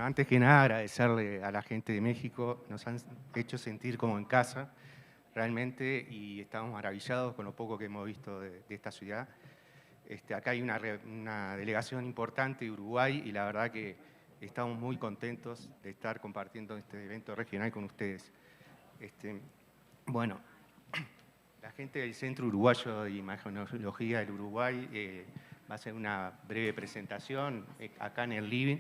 antes que nada agradecerle a la gente de México, nos han hecho sentir como en casa realmente y estamos maravillados con lo poco que hemos visto de esta ciudad. Acá hay una delegación importante de Uruguay y la verdad que estamos muy contentos de estar compartiendo este evento regional con ustedes. Bueno, la gente del Centro Uruguayo de Imagenología del Uruguay va a hacer una breve presentación acá en el living,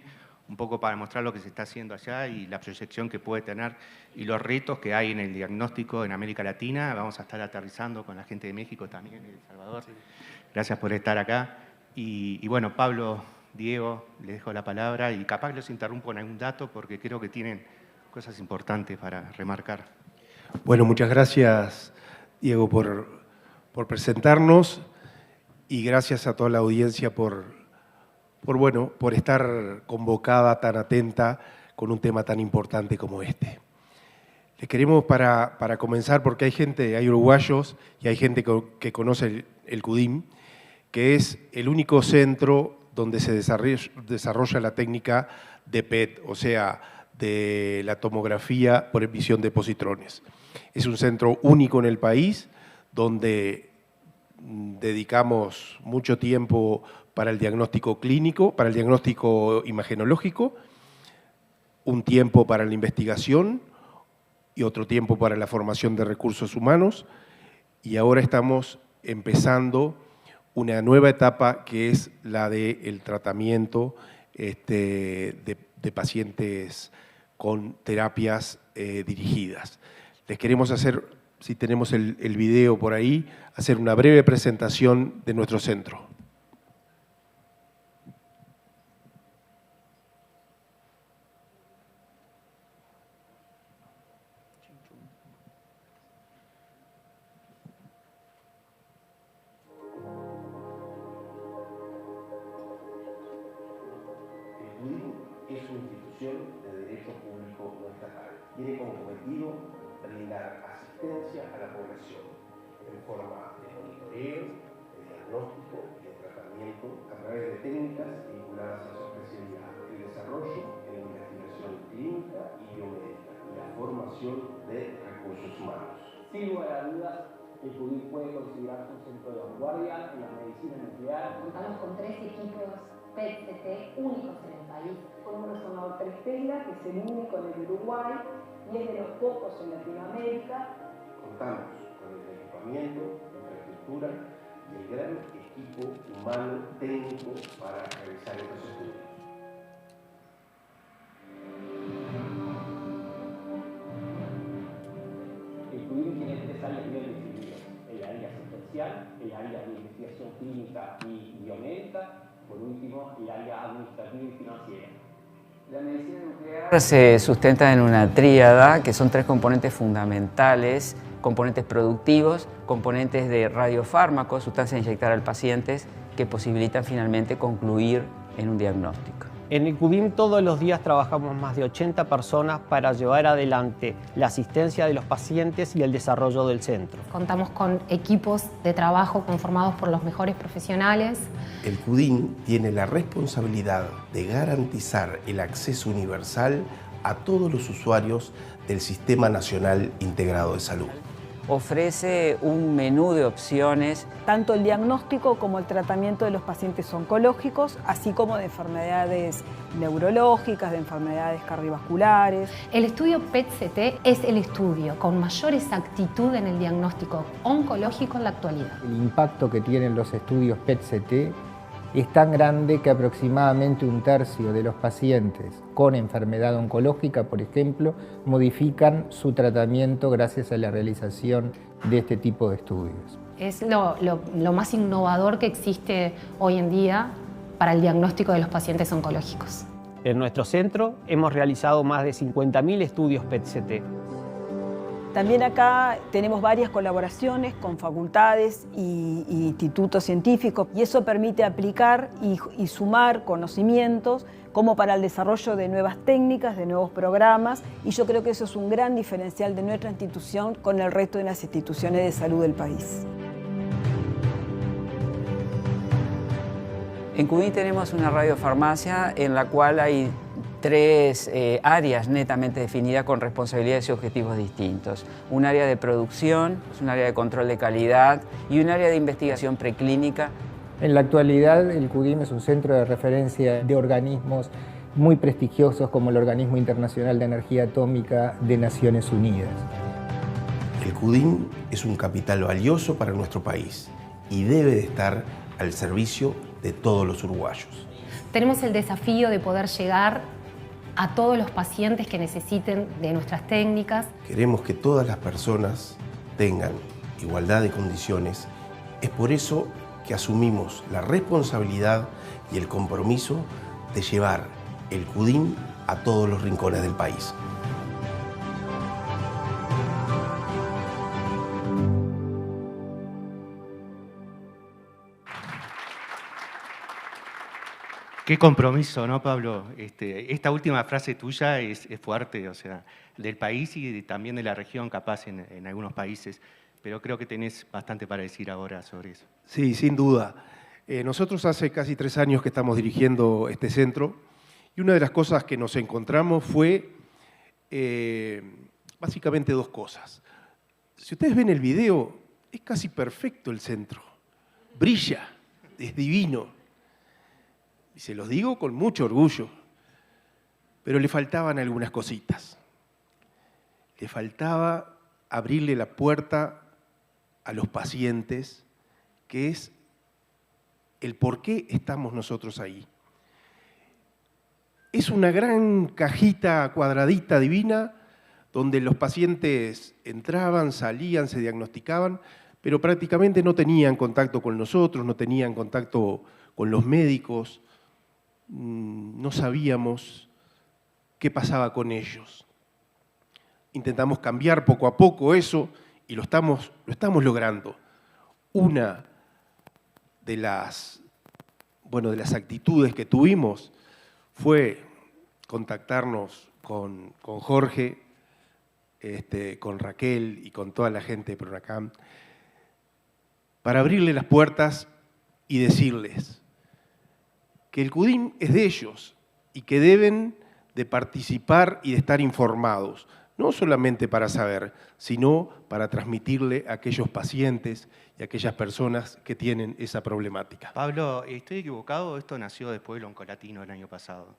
un poco para mostrar lo que se está haciendo allá y la proyección que puede tener y los retos que hay en el diagnóstico en América Latina. Vamos a estar aterrizando con la gente de México también, de El Salvador. Sí. Gracias por estar acá. Y bueno, Pablo, Diego, les dejo la palabra y capaz los interrumpo en algún dato porque creo que tienen cosas importantes para remarcar. Bueno, muchas gracias, Diego, por presentarnos y gracias a toda la audiencia por estar convocada, tan atenta, con un tema tan importante como este. Les queremos para comenzar, porque hay uruguayos y hay gente que conoce el CUDIM, que es el único centro donde se desarrolla la técnica de PET, o sea, de la tomografía por emisión de positrones. Es un centro único en el país, donde dedicamos mucho tiempo para el diagnóstico clínico, para el diagnóstico imagenológico, un tiempo para la investigación y otro tiempo para la formación de recursos humanos. Y ahora estamos empezando una nueva etapa que es la del tratamiento de pacientes con terapias dirigidas. Les queremos hacer, si tenemos el video por ahí, hacer una breve presentación de nuestro centro. Es una institución de derecho público no estatal. Tiene como cometido brindar asistencia a la población en forma de monitoreo, de diagnóstico y de tratamiento a través de técnicas vinculadas a su especialidad, el desarrollo en la investigación clínica y biomédica y la formación de recursos humanos. Sin lugar a dudas, el CUDIM puede considerarse un centro de vanguardia en la medicina nuclear. Contamos con 3 equipos PET-CT únicos en el país. Con un resonador 3 Tesla, que es el único en el Uruguay y es de los pocos en Latinoamérica. Contamos con el equipamiento, infraestructura y el gran equipo humano técnico para realizar estos estudios. El CUDIM tiene 3 áreas bien definidas: el área asistencial, el área de investigación clínica y biomédica, por último, el área administrativa y financiera. La medicina nuclear se sustenta en una tríada que son 3 componentes fundamentales: componentes productivos, componentes de radiofármacos, sustancias a inyectar al paciente, que posibilitan finalmente concluir en un diagnóstico. En el CUDIM todos los días trabajamos más de 80 personas para llevar adelante la asistencia de los pacientes y el desarrollo del centro. Contamos con equipos de trabajo conformados por los mejores profesionales. El CUDIM tiene la responsabilidad de garantizar el acceso universal a todos los usuarios del Sistema Nacional Integrado de Salud. Ofrece un menú de opciones. Tanto el diagnóstico como el tratamiento de los pacientes oncológicos, así como de enfermedades neurológicas, de enfermedades cardiovasculares. El estudio PET-CT es el estudio con mayor exactitud en el diagnóstico oncológico en la actualidad. El impacto que tienen los estudios PET-CT es tan grande que aproximadamente 1/3 de los pacientes con enfermedad oncológica, por ejemplo, modifican su tratamiento gracias a la realización de este tipo de estudios. Es lo más innovador que existe hoy en día para el diagnóstico de los pacientes oncológicos. En nuestro centro hemos realizado más de 50.000 estudios PET-CT. También acá tenemos varias colaboraciones con facultades e institutos científicos y eso permite aplicar y sumar conocimientos como para el desarrollo de nuevas técnicas, de nuevos programas, y yo creo que eso es un gran diferencial de nuestra institución con el resto de las instituciones de salud del país. En CUDIM tenemos una radiofarmacia en la cual hay tres áreas netamente definidas con responsabilidades y objetivos distintos. Un área de producción, un área de control de calidad y un área de investigación preclínica. En la actualidad, el CUDIM es un centro de referencia de organismos muy prestigiosos como el Organismo Internacional de Energía Atómica de Naciones Unidas. El CUDIM es un capital valioso para nuestro país y debe de estar al servicio de todos los uruguayos. Tenemos el desafío de poder llegar a todos los pacientes que necesiten de nuestras técnicas. Queremos que todas las personas tengan igualdad de condiciones. Es por eso que asumimos la responsabilidad y el compromiso de llevar el CUDIM a todos los rincones del país. Qué compromiso, ¿no, Pablo? Esta última frase tuya es fuerte, o sea, del país y también de la región, capaz en algunos países, pero creo que tenés bastante para decir ahora sobre eso. Sí, sin duda. Nosotros hace casi 3 años que estamos dirigiendo este centro y una de las cosas que nos encontramos fue básicamente 2 cosas. Si ustedes ven el video, es casi perfecto el centro, brilla, es divino. Y se los digo con mucho orgullo, pero le faltaban algunas cositas. Le faltaba abrirle la puerta a los pacientes, que es el por qué estamos nosotros ahí. Es una gran cajita cuadradita divina, donde los pacientes entraban, salían, se diagnosticaban, pero prácticamente no tenían contacto con nosotros, no tenían contacto con los médicos, no sabíamos qué pasaba con ellos. Intentamos cambiar poco a poco eso y lo estamos logrando. Una de las actitudes que tuvimos fue contactarnos con Jorge, con Raquel y con toda la gente de Pronacam para abrirle las puertas y decirles que el CUDIM es de ellos y que deben de participar y de estar informados, no solamente para saber, sino para transmitirle a aquellos pacientes y a aquellas personas que tienen esa problemática. Pablo, ¿estoy equivocado? Esto nació después del Oncolatino el año pasado.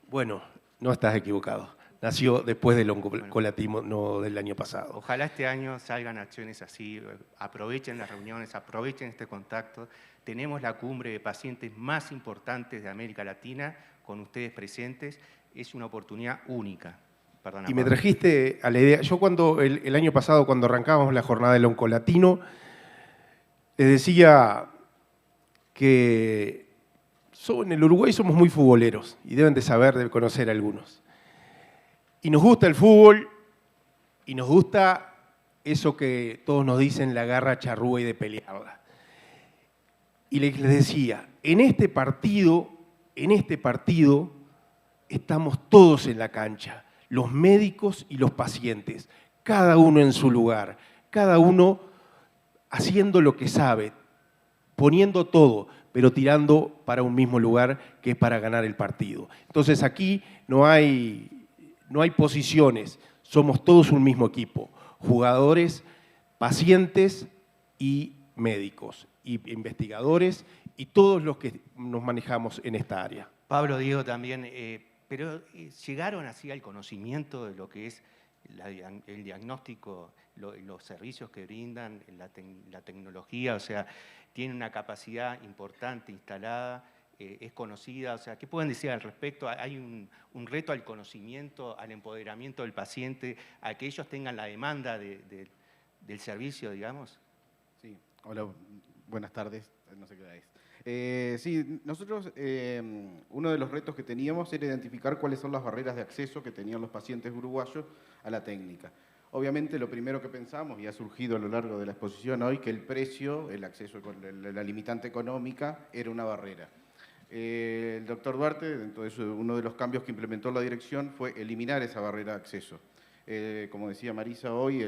Bueno, no estás equivocado. Nació después del Oncolatino, no del año pasado. Ojalá este año salgan acciones así, aprovechen las reuniones, aprovechen este contacto. Tenemos la cumbre de pacientes más importantes de América Latina, con ustedes presentes. Es una oportunidad única. Perdona, y me Pablo. trajiste a la idea. Yo cuando el año pasado, cuando arrancábamos la jornada del Oncolatino, les decía que en el Uruguay somos muy futboleros y deben de saber, de conocer a algunos. Y nos gusta el fútbol y nos gusta eso que todos nos dicen, la garra charrúa y de pelearla. Y les decía, en este partido estamos todos en la cancha, los médicos y los pacientes, cada uno en su lugar, cada uno haciendo lo que sabe, poniendo todo, pero tirando para un mismo lugar que es para ganar el partido. Entonces aquí no hay posiciones, somos todos un mismo equipo, jugadores, pacientes y médicos, y investigadores y todos los que nos manejamos en esta área. Pablo, Diego también, pero ¿llegaron así al conocimiento de lo que es el diagnóstico, los servicios que brindan, la tecnología? O sea, tiene una capacidad importante instalada, es conocida, o sea, ¿qué pueden decir al respecto? ¿Hay un reto al conocimiento, al empoderamiento del paciente, a que ellos tengan la demanda del servicio, digamos? Sí, hola, buenas tardes, no sé qué hora es. Sí, nosotros, uno de los retos que teníamos era identificar cuáles son las barreras de acceso que tenían los pacientes uruguayos a la técnica. Obviamente lo primero que pensamos, y ha surgido a lo largo de la exposición hoy, que el precio, el acceso, la limitante económica, era una barrera. El doctor Duarte, entonces, uno de los cambios que implementó la dirección fue eliminar esa barrera de acceso. Como decía Marisa hoy,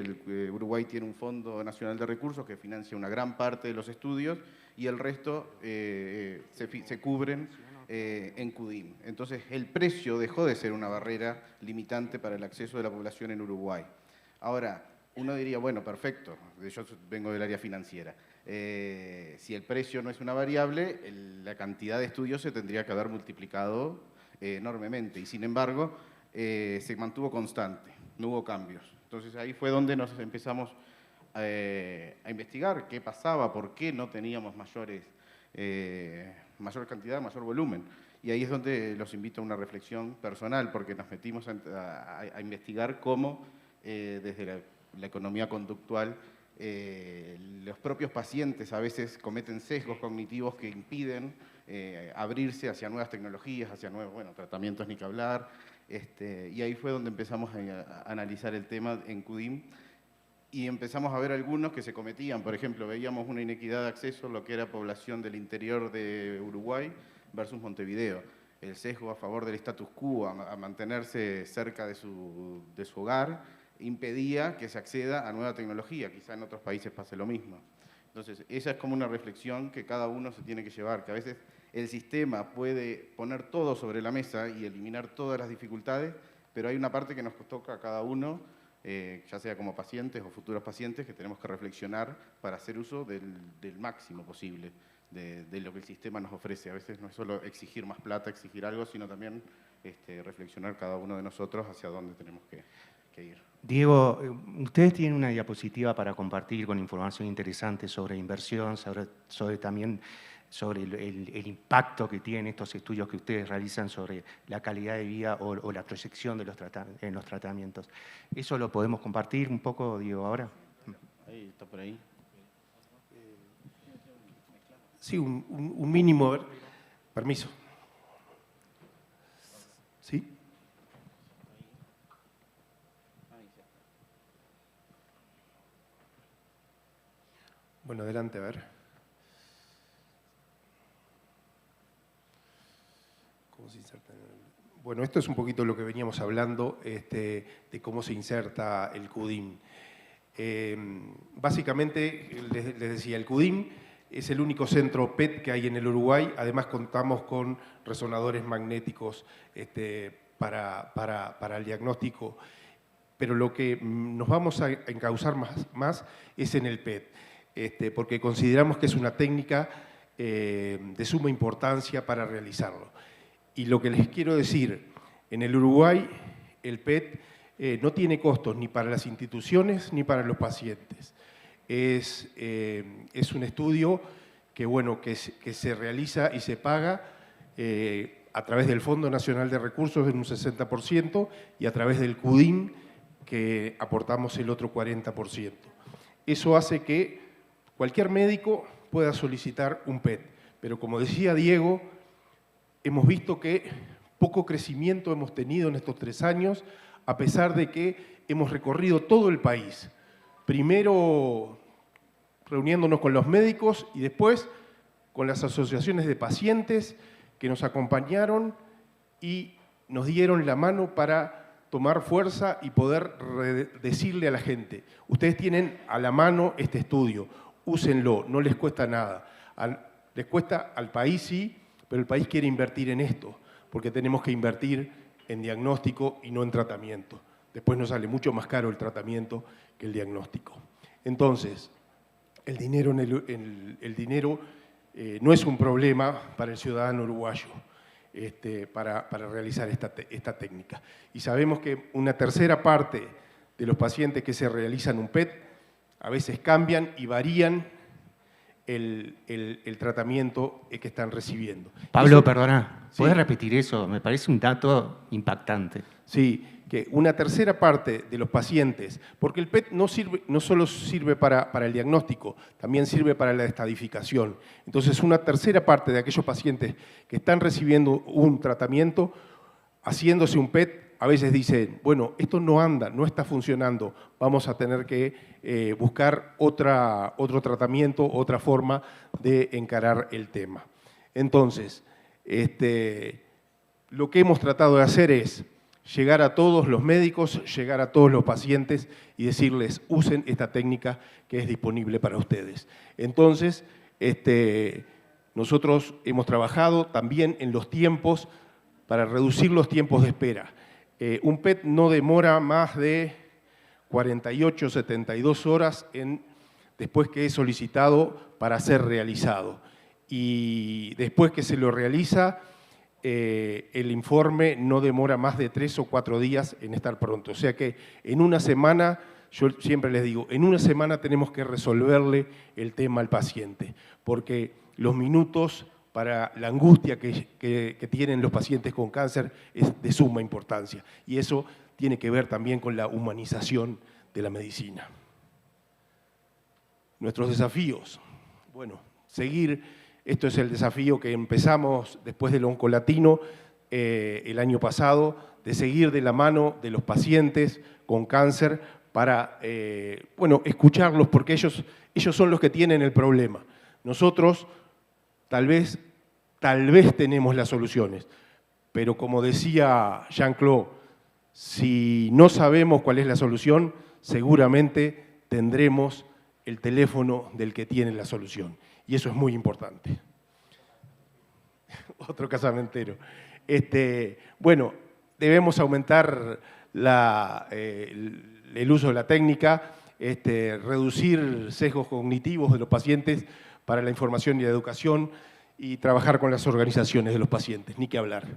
Uruguay tiene un Fondo Nacional de Recursos que financia una gran parte de los estudios y el resto se cubren en CUDIM. Entonces, el precio dejó de ser una barrera limitante para el acceso de la población en Uruguay. Ahora, uno diría, bueno, perfecto, yo vengo del área financiera. Si el precio no es una variable, la cantidad de estudios se tendría que haber multiplicado enormemente y, sin embargo, se mantuvo constante, no hubo cambios. Entonces, ahí fue donde nos empezamos a investigar qué pasaba, por qué no teníamos mayor cantidad, mayor volumen. Y ahí es donde los invito a una reflexión personal, porque nos metimos a investigar cómo desde la economía conductual los propios pacientes a veces cometen sesgos cognitivos que impiden abrirse hacia nuevas tecnologías, hacia nuevos tratamientos, ni que hablar. Y ahí fue donde empezamos a analizar el tema en CUDIM y empezamos a ver algunos que se cometían. Por ejemplo, veíamos una inequidad de acceso en lo que era población del interior de Uruguay versus Montevideo. El sesgo a favor del status quo, a mantenerse cerca de su hogar, impedía que se acceda a nueva tecnología. Quizá en otros países pase lo mismo. Entonces, esa es como una reflexión que cada uno se tiene que llevar, que a veces el sistema puede poner todo sobre la mesa y eliminar todas las dificultades, pero hay una parte que nos toca a cada uno, ya sea como pacientes o futuros pacientes, que tenemos que reflexionar para hacer uso del máximo posible de lo que el sistema nos ofrece. A veces no es solo exigir más plata, exigir algo, sino también reflexionar cada uno de nosotros hacia dónde tenemos que ir. Diego, ustedes tienen una diapositiva para compartir con información interesante sobre inversión, también sobre el impacto que tienen estos estudios que ustedes realizan sobre la calidad de vida o la proyección de en los tratamientos. ¿Eso lo podemos compartir un poco, Diego, ahora? Ahí está por ahí. Sí, un mínimo. A ver, permiso. ¿Sí? Bueno, adelante, a ver. ¿Cómo se inserta? Bueno, esto es un poquito lo que veníamos hablando de cómo se inserta el CUDIM. Básicamente, les decía, el CUDIM es el único centro PET que hay en el Uruguay. Además, contamos con resonadores magnéticos para el diagnóstico. Pero lo que nos vamos a encauzar más es en el PET. Porque consideramos que es una técnica de suma importancia para realizarlo. Y lo que les quiero decir, en el Uruguay el PET no tiene costos ni para las instituciones ni para los pacientes. Es un estudio que se realiza y se paga a través del Fondo Nacional de Recursos en un 60% y a través del CUDIM, que aportamos el otro 40%. Eso hace que cualquier médico pueda solicitar un PET, pero como decía Diego, hemos visto que poco crecimiento hemos tenido en estos 3 años, a pesar de que hemos recorrido todo el país. Primero reuniéndonos con los médicos y después con las asociaciones de pacientes que nos acompañaron y nos dieron la mano para tomar fuerza y poder decirle a la gente, ustedes tienen a la mano este estudio, úsenlo, no les cuesta nada. Les cuesta al país, sí, pero el país quiere invertir en esto, porque tenemos que invertir en diagnóstico y no en tratamiento. Después nos sale mucho más caro el tratamiento que el diagnóstico. Entonces, el dinero no es un problema para el ciudadano uruguayo para realizar esta técnica. Y sabemos que una tercera parte de los pacientes que se realizan un PET a veces cambian y varían el tratamiento que están recibiendo. Pablo, perdona, ¿puedes ¿Sí? repetir eso? Me parece un dato impactante. Sí, que una tercera parte de los pacientes, porque el PET no solo sirve para el diagnóstico, también sirve para la estadificación. Entonces, una tercera parte de aquellos pacientes que están recibiendo un tratamiento, haciéndose un PET, a veces dicen, bueno, esto no anda, no está funcionando, vamos a tener que buscar otro tratamiento, otra forma de encarar el tema. Entonces, lo que hemos tratado de hacer es llegar a todos los médicos, llegar a todos los pacientes y decirles, usen esta técnica que es disponible para ustedes. Entonces, nosotros hemos trabajado también en los tiempos para reducir los tiempos de espera. Un PET no demora más de 48, 72 horas después que es solicitado para ser realizado. Y después que se lo realiza, el informe no demora más de 3 o 4 días en estar pronto. O sea que en una semana, yo siempre les digo, en una semana tenemos que resolverle el tema al paciente, porque los minutos para la angustia que tienen los pacientes con cáncer es de suma importancia. Y eso tiene que ver también con la humanización de la medicina. Nuestros desafíos. Bueno, esto es el desafío que empezamos después del Oncolatino el año pasado, de seguir de la mano de los pacientes con cáncer para, escucharlos, porque ellos son los que tienen el problema. Nosotros tal vez tenemos las soluciones, pero como decía Jean-Claude, si no sabemos cuál es la solución, seguramente tendremos el teléfono del que tiene la solución. Y eso es muy importante. Otro casamentero. Debemos aumentar el uso de la técnica, reducir sesgos cognitivos de los pacientes para la información y la educación y trabajar con las organizaciones de los pacientes, ni que hablar.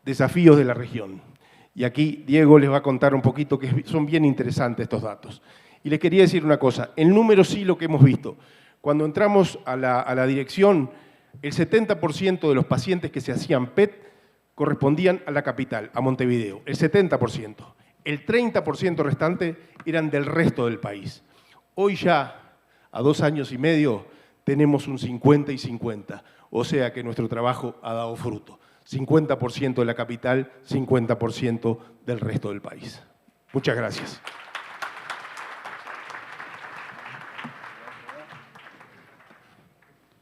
Desafíos de la región. Y aquí Diego les va a contar un poquito, que son bien interesantes estos datos. Y les quería decir una cosa, el número sí lo que hemos visto. Cuando entramos a la dirección, el 70% de los pacientes que se hacían PET correspondían a la capital, a Montevideo, el 70%. El 30% restante eran del resto del país. Hoy ya, a 2 años y medio, tenemos un 50 y 50, o sea que nuestro trabajo ha dado fruto. 50% de la capital, 50% del resto del país. Muchas gracias.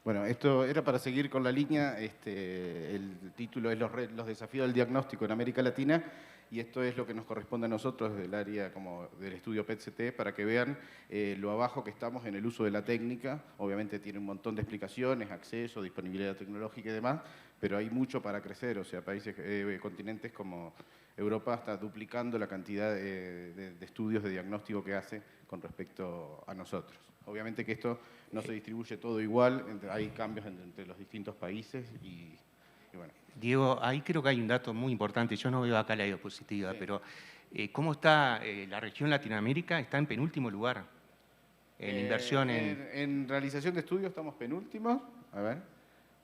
Bueno, esto era para seguir con la línea, el título es los desafíos del diagnóstico en América Latina, y esto es lo que nos corresponde a nosotros del área como del estudio PET-CT, para que vean lo abajo que estamos en el uso de la técnica. Obviamente tiene un montón de explicaciones, acceso, disponibilidad tecnológica y demás, pero hay mucho para crecer, o sea, continentes como Europa está duplicando la cantidad de estudios de diagnóstico que hace con respecto a nosotros. Obviamente que esto no se distribuye todo igual, hay cambios entre los distintos países y bueno. Diego, ahí creo que hay un dato muy importante, yo no veo acá la diapositiva, sí. Pero ¿cómo está la región Latinoamérica? Está en penúltimo lugar en inversión en realización de estudios estamos penúltimos, a ver,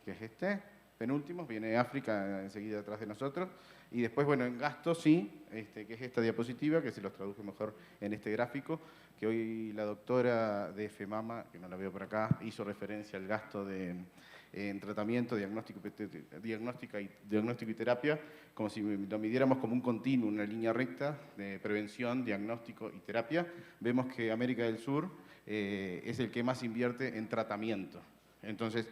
¿qué es penúltimos, viene África enseguida atrás de nosotros, y después, bueno, en gasto sí, que es esta diapositiva, que se los traduje mejor en este gráfico, que hoy la doctora de FEMAMA, que no la veo por acá, hizo referencia al gasto en tratamiento, diagnóstico y terapia, como si lo midiéramos como un continuo, una línea recta de prevención, diagnóstico y terapia. Vemos que América del Sur es el que más invierte en tratamiento. Entonces,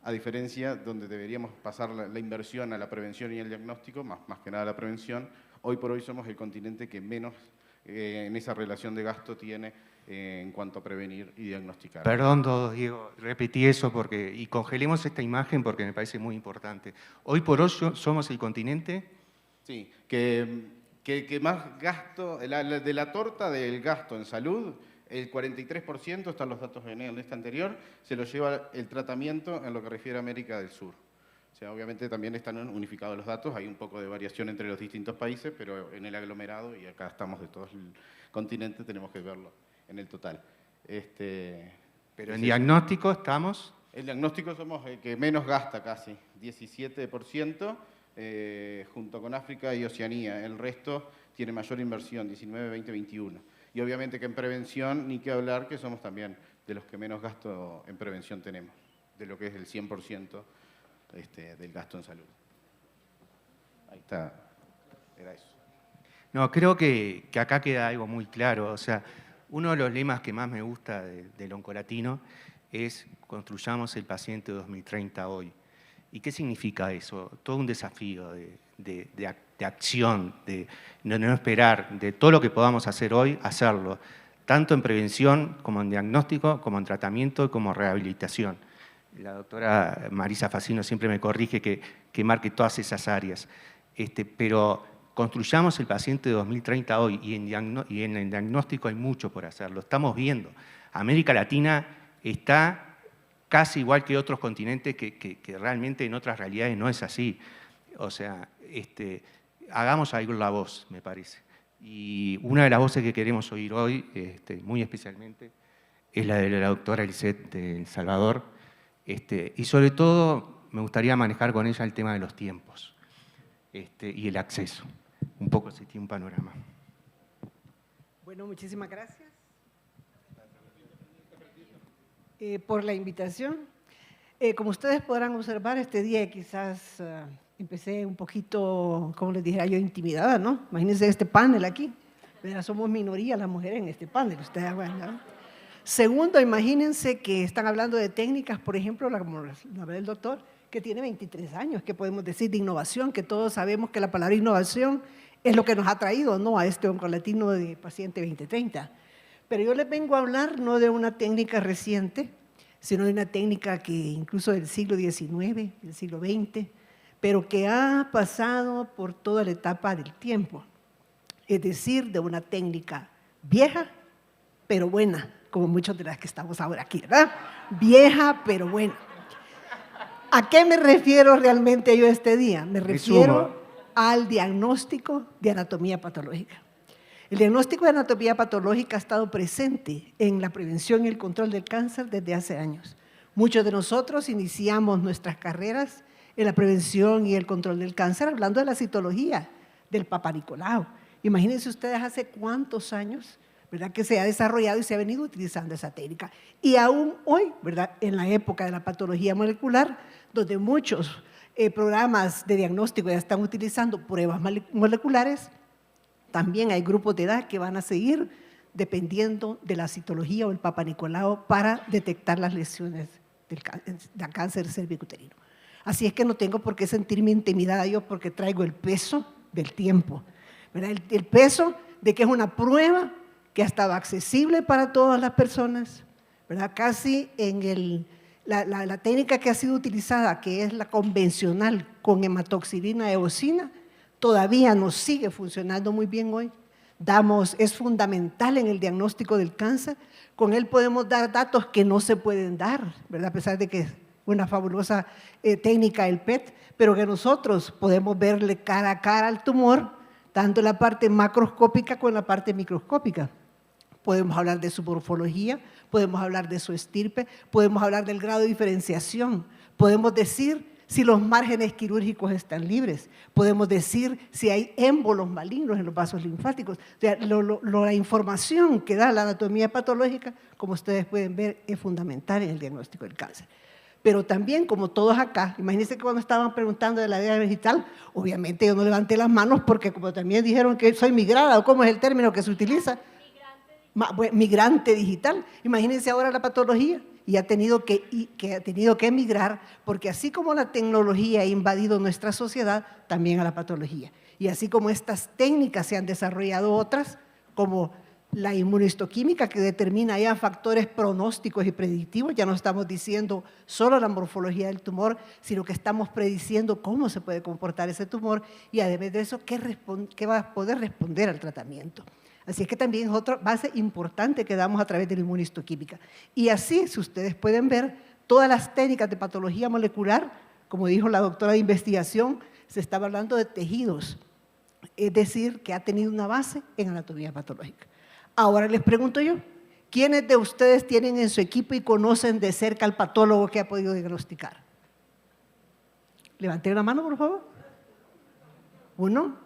a diferencia donde deberíamos pasar la inversión a la prevención y el diagnóstico, más que nada la prevención, hoy por hoy somos el continente que menos en esa relación de gasto tiene en cuanto a prevenir y diagnosticar. Perdón, Diego, repetí eso y congelemos esta imagen porque me parece muy importante. Hoy por hoy somos el continente... Sí, que más gasto, de la torta del gasto en salud, el 43%, están los datos en este anterior, se lo lleva el tratamiento en lo que refiere a América del Sur. O sea, obviamente también están unificados los datos, hay un poco de variación entre los distintos países, pero en el aglomerado, y acá estamos de todo el continente, tenemos que verlo en el total. Pero en diagnóstico estamos... En diagnóstico somos el que menos gasta casi, 17%, junto con África y Oceanía. El resto tiene mayor inversión, 19, 20, 21. Y obviamente que en prevención, ni que hablar, que somos también de los que menos gasto en prevención tenemos, de lo que es el 100% del gasto en salud. Ahí está, era eso. No, creo que acá queda algo muy claro. O sea, uno de los lemas que más me gusta del Oncolatino es construyamos el paciente 2030 hoy. ¿Y qué significa eso? Todo un desafío de acción, de no esperar, de todo lo que podamos hacer hoy, hacerlo, tanto en prevención como en diagnóstico, como en tratamiento, como en rehabilitación. la doctora Marisa Facino siempre me corrige que marque todas esas áreas. Pero construyamos el paciente de 2030 hoy y en el diagnóstico hay mucho por hacer, lo estamos viendo. América Latina está casi igual que otros continentes que realmente en otras realidades no es así. O sea, hagamos algo la voz, me parece. Y una de las voces que queremos oír hoy, muy especialmente, es la de la doctora Lisette de El Salvador. Y sobre todo, me gustaría manejar con ella el tema de los tiempos y el acceso. Un poco así tiene un panorama. Bueno, muchísimas gracias por la invitación. Como ustedes podrán observar, este día quizás empecé un poquito, como les dijera yo, intimidada, ¿no? Imagínense este panel aquí, ¿verdad? Somos minoría las mujeres en este panel, ustedes, ¿no? Segundo, imagínense que están hablando de técnicas, por ejemplo, como la del doctor, que tiene 23 años, que podemos decir de innovación, que todos sabemos que la palabra innovación es lo que nos ha traído, ¿no?, a este oncolatino de paciente 2030. Pero yo les vengo a hablar no de una técnica reciente, sino de una técnica que incluso del siglo XIX, del siglo XX, pero que ha pasado por toda la etapa del tiempo. Es decir, de una técnica vieja, pero buena, como muchas de las que estamos ahora aquí, ¿verdad? Vieja, pero buena. ¿A qué me refiero realmente yo este día? Me refiero al diagnóstico de anatomía patológica. El diagnóstico de anatomía patológica ha estado presente en la prevención y el control del cáncer desde hace años. Muchos de nosotros iniciamos nuestras carreras en la prevención y el control del cáncer hablando de la citología del Papa Nicolau. Imagínense ustedes hace cuántos años, ¿verdad?, que se ha desarrollado y se ha venido utilizando esa técnica. Y aún hoy, ¿verdad?, en la época de la patología molecular, donde muchos programas de diagnóstico ya están utilizando pruebas moleculares, también hay grupos de edad que van a seguir dependiendo de la citología o el Papa Nicolau para detectar las lesiones del cáncer cervicuterino. Así es que no tengo por qué sentirme intimidada yo porque traigo el peso del tiempo, ¿verdad? El peso de que es una prueba que ha estado accesible para todas las personas, ¿verdad? Casi en la técnica que ha sido utilizada, que es la convencional con hematoxilina eosina, todavía nos sigue funcionando muy bien hoy. Es fundamental en el diagnóstico del cáncer. Con él podemos dar datos que no se pueden dar, ¿verdad?, a pesar de que es una fabulosa técnica el PET, pero que nosotros podemos verle cara a cara al tumor, tanto la parte macroscópica como la parte microscópica. Podemos hablar de su morfología, podemos hablar de su estirpe, podemos hablar del grado de diferenciación, podemos decir si los márgenes quirúrgicos están libres, podemos decir si hay émbolos malignos en los vasos linfáticos. O sea, la información que da la anatomía patológica, como ustedes pueden ver, es fundamental en el diagnóstico del cáncer. Pero también, como todos acá, imagínense que cuando estaban preguntando de la ADN digital, obviamente yo no levanté las manos porque como también dijeron que soy migrada, o cómo es el término que se utiliza, migrante digital. Imagínense ahora la patología y ha tenido que emigrar, porque así como la tecnología ha invadido nuestra sociedad, también a la patología. Y así como estas técnicas se han desarrollado otras, como la inmunohistoquímica, que determina ya factores pronósticos y predictivos, ya no estamos diciendo solo la morfología del tumor, sino que estamos prediciendo cómo se puede comportar ese tumor y además de eso, qué va a poder responder al tratamiento. Así es que también es otra base importante que damos a través de la inmunohistoquímica. Y así, si ustedes pueden ver, todas las técnicas de patología molecular, como dijo la doctora de investigación, se estaba hablando de tejidos, es decir, que ha tenido una base en anatomía patológica. Ahora les pregunto yo, ¿quiénes de ustedes tienen en su equipo y conocen de cerca al patólogo que ha podido diagnosticar? Levanten la mano, por favor. 1,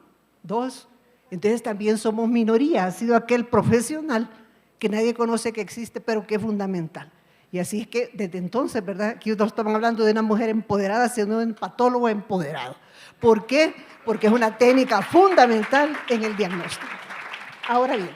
2. Entonces también somos minoría, ha sido aquel profesional que nadie conoce que existe, pero que es fundamental. Y así es que desde entonces, ¿verdad?, aquí no estamos hablando de una mujer empoderada, sino de un patólogo empoderado. ¿Por qué? Porque es una técnica fundamental en el diagnóstico. Ahora bien,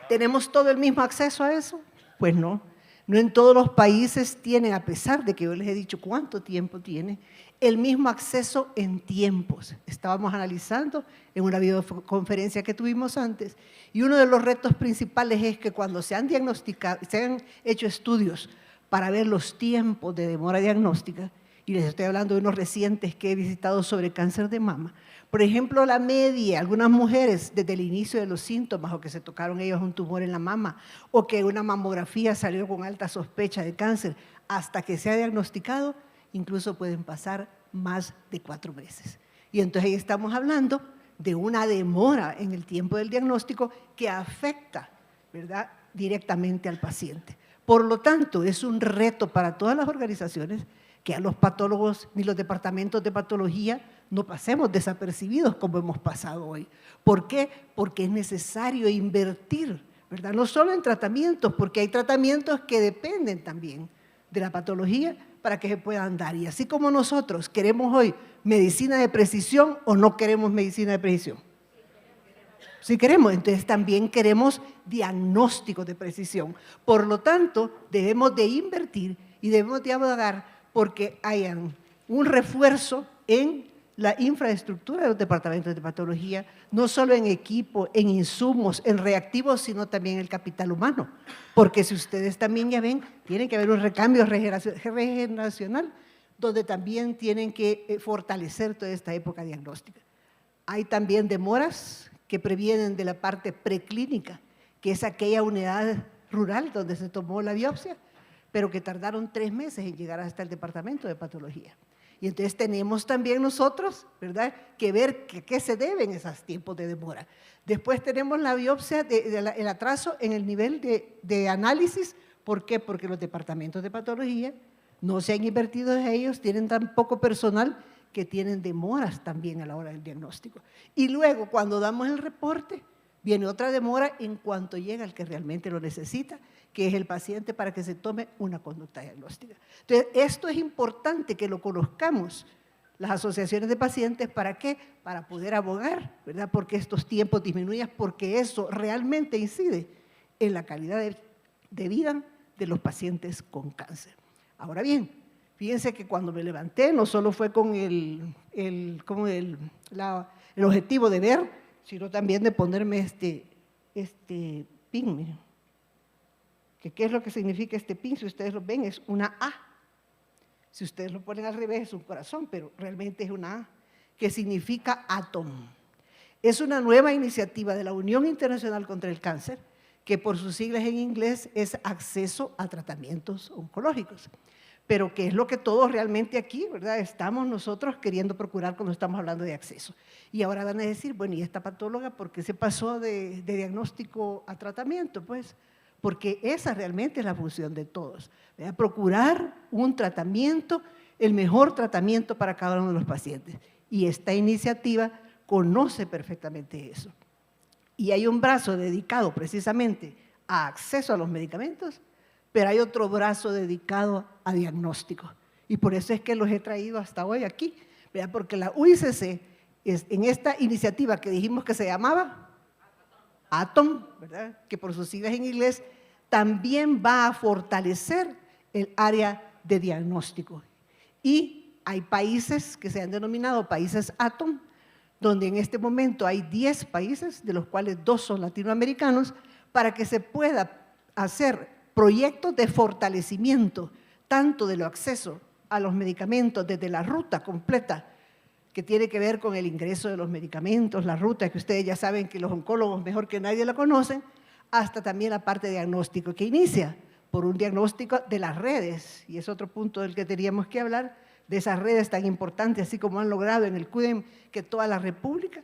¿tenemos todo el mismo acceso a eso? Pues no. No en todos los países tienen, a pesar de que yo les he dicho cuánto tiempo tiene, el mismo acceso en tiempos. Estábamos analizando en una videoconferencia que tuvimos antes y uno de los retos principales es que cuando se han diagnosticado, se han hecho estudios para ver los tiempos de demora diagnóstica, y les estoy hablando de unos recientes que he visitado sobre cáncer de mama. Por ejemplo, la media, algunas mujeres desde el inicio de los síntomas o que se tocaron ellos un tumor en la mama o que una mamografía salió con alta sospecha de cáncer, hasta que se ha diagnosticado, incluso pueden pasar más de 4 meses. Y entonces ahí estamos hablando de una demora en el tiempo del diagnóstico que afecta, ¿verdad?, directamente al paciente. Por lo tanto, es un reto para todas las organizaciones que a los patólogos ni los departamentos de patología no pasemos desapercibidos como hemos pasado hoy. ¿Por qué? Porque es necesario invertir, ¿verdad? No solo en tratamientos, porque hay tratamientos que dependen también de la patología para que se puedan dar. Y así como nosotros queremos hoy medicina de precisión o no queremos medicina de precisión. Si queremos, entonces también queremos diagnósticos de precisión. Por lo tanto, debemos de invertir y debemos de abogar porque hayan un refuerzo en la infraestructura de los departamentos de patología, no solo en equipo, en insumos, en reactivos, sino también en el capital humano. Porque si ustedes también ya ven, tiene que haber un recambio regeneracional, donde también tienen que fortalecer toda esta época diagnóstica. Hay también demoras que previenen de la parte preclínica, que es aquella unidad rural donde se tomó la biopsia, pero que tardaron 3 meses en llegar hasta el departamento de patología. Y entonces tenemos también nosotros, ¿verdad?, que ver qué se deben esos tiempos de demora. Después tenemos la biopsia, el atraso en el nivel de análisis. ¿Por qué? Porque los departamentos de patología no se han invertido en ellos, tienen tan poco personal que tienen demoras también a la hora del diagnóstico. Y luego, cuando damos el reporte, viene otra demora en cuanto llega el que realmente lo necesita, que es el paciente, para que se tome una conducta diagnóstica. Entonces, esto es importante que lo conozcamos las asociaciones de pacientes. ¿Para qué? Para poder abogar, ¿verdad?, porque estos tiempos disminuyan, porque eso realmente incide en la calidad de vida de los pacientes con cáncer. Ahora bien, fíjense que cuando me levanté no solo fue con el objetivo de ver, sino también de ponerme este pin, miren. ¿Qué es lo que significa este pin? Si ustedes lo ven, es una A. Si ustedes lo ponen al revés, es un corazón, pero realmente es una A, que significa ATOM. Es una nueva iniciativa de la Unión Internacional contra el Cáncer, que por sus siglas en inglés es Acceso a Tratamientos Oncológicos. Pero que es lo que todos realmente aquí, ¿verdad?, estamos nosotros queriendo procurar cuando estamos hablando de acceso. Y ahora van a decir, bueno, ¿y esta patóloga por qué se pasó de diagnóstico a tratamiento? Pues porque esa realmente es la función de todos, ¿verdad?, procurar un tratamiento, el mejor tratamiento para cada uno de los pacientes. Y esta iniciativa conoce perfectamente eso. Y hay un brazo dedicado precisamente a acceso a los medicamentos, pero hay otro brazo dedicado a diagnóstico. Y por eso es que los he traído hasta hoy aquí, ¿verdad?, porque la UICC, en esta iniciativa que dijimos que se llamaba ATOM, ¿verdad?, que por sus siglas en inglés, también va a fortalecer el área de diagnóstico. Y hay países que se han denominado países ATOM, donde en este momento hay 10 países, de los cuales 2 son latinoamericanos, para que se pueda hacer proyectos de fortalecimiento, tanto de lo acceso a los medicamentos, desde la ruta completa, que tiene que ver con el ingreso de los medicamentos, la ruta que ustedes ya saben que los oncólogos mejor que nadie la conocen, hasta también la parte de diagnóstico, que inicia por un diagnóstico de las redes, y es otro punto del que teníamos que hablar, de esas redes tan importantes, así como han logrado en el CUDEM que toda la República.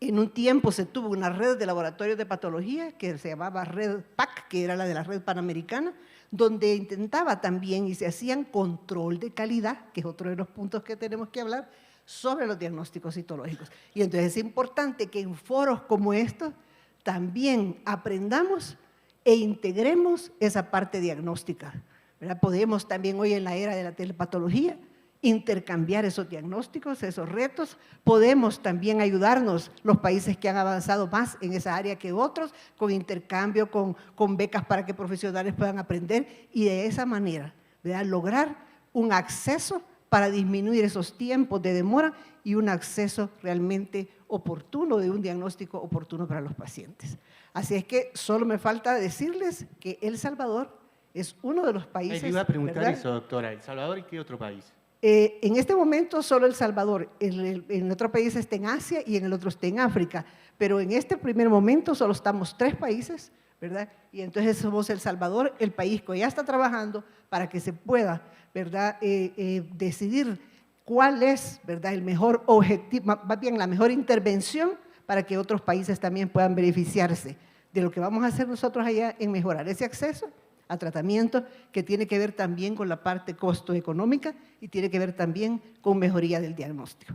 En un tiempo se tuvo una red de laboratorios de patología que se llamaba Red PAC, que era la de la red panamericana, donde intentaba también y se hacían control de calidad, que es otro de los puntos que tenemos que hablar, sobre los diagnósticos citológicos. Y entonces es importante que en foros como estos también aprendamos e integremos esa parte diagnóstica, ¿verdad? Podemos también hoy en la era de la telepatología intercambiar esos diagnósticos, esos retos. Podemos también ayudarnos los países que han avanzado más en esa área que otros, con intercambio, con becas para que profesionales puedan aprender y de esa manera, ¿verdad?, lograr un acceso para disminuir esos tiempos de demora y un acceso realmente oportuno, de un diagnóstico oportuno para los pacientes. Así es que solo me falta decirles que El Salvador Es uno de los países. Le iba a preguntar ¿verdad? eso, doctora. ¿El Salvador y qué otro país? En este momento solo El Salvador, en otro país está en Asia y en el otro está en África, pero en este primer momento solo estamos 3 países, ¿verdad? Y entonces somos El Salvador, el país que ya está trabajando para que se pueda, ¿verdad? Decidir cuál es, ¿verdad? El mejor objetivo, más bien la mejor intervención para que otros países también puedan beneficiarse de lo que vamos a hacer nosotros allá en mejorar ese acceso a tratamiento, que tiene que ver también con la parte costo económica y tiene que ver también con mejoría del diagnóstico.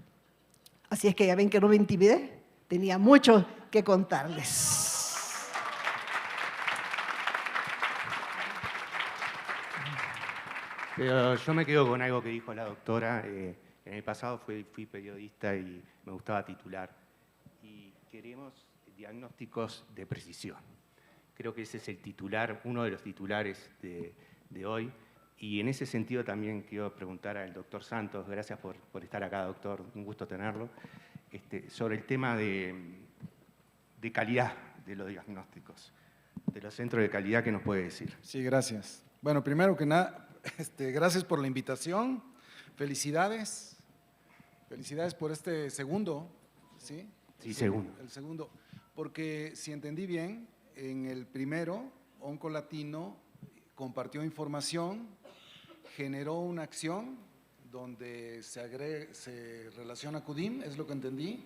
Así es que ya ven que no me intimidé, tenía mucho que contarles. Pero yo me quedo con algo que dijo la doctora. En el pasado fui periodista y me gustaba titular. Y queremos diagnósticos de precisión. Creo que ese es el titular, uno de los titulares de hoy. Y en ese sentido también quiero preguntar al doctor Santos, gracias por estar acá, doctor, un gusto tenerlo, sobre el tema de calidad de los diagnósticos, de los centros de calidad, ¿qué nos puede decir? Sí, gracias. Bueno, primero que nada, gracias por la invitación, felicidades por este segundo, ¿sí? Sí, segundo. El segundo, porque si entendí bien, en el primero, Oncolatino compartió información, generó una acción donde se relaciona CUDIM, es lo que entendí,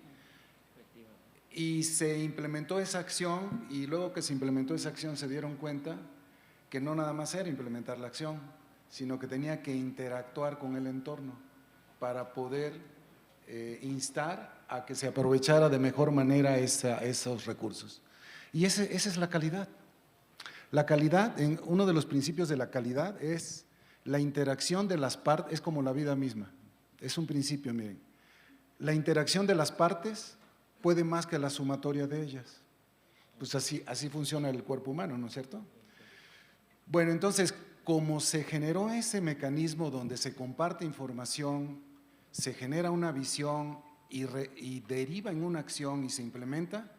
y se implementó esa acción, y luego que se implementó esa acción se dieron cuenta que no nada más era implementar la acción, sino que tenía que interactuar con el entorno para poder instar a que se aprovechara de mejor manera esos recursos. Y esa es la calidad. La calidad, uno de los principios de la calidad es la interacción de las partes, es como la vida misma, es un principio, miren. La interacción de las partes puede más que la sumatoria de ellas. Pues así funciona el cuerpo humano, ¿no es cierto? Bueno, entonces, como se generó ese mecanismo donde se comparte información, se genera una visión y deriva en una acción y se implementa,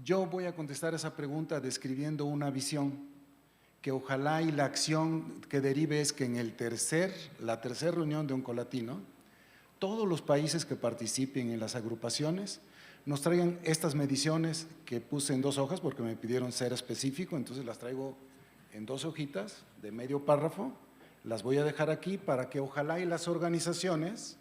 yo voy a contestar esa pregunta describiendo una visión que ojalá y la acción que derive es que en la tercera reunión de Oncolatino, todos los países que participen en las agrupaciones nos traigan estas mediciones que puse en 2 hojas porque me pidieron ser específico, entonces las traigo en 2 hojitas de medio párrafo, las voy a dejar aquí para que ojalá y las organizaciones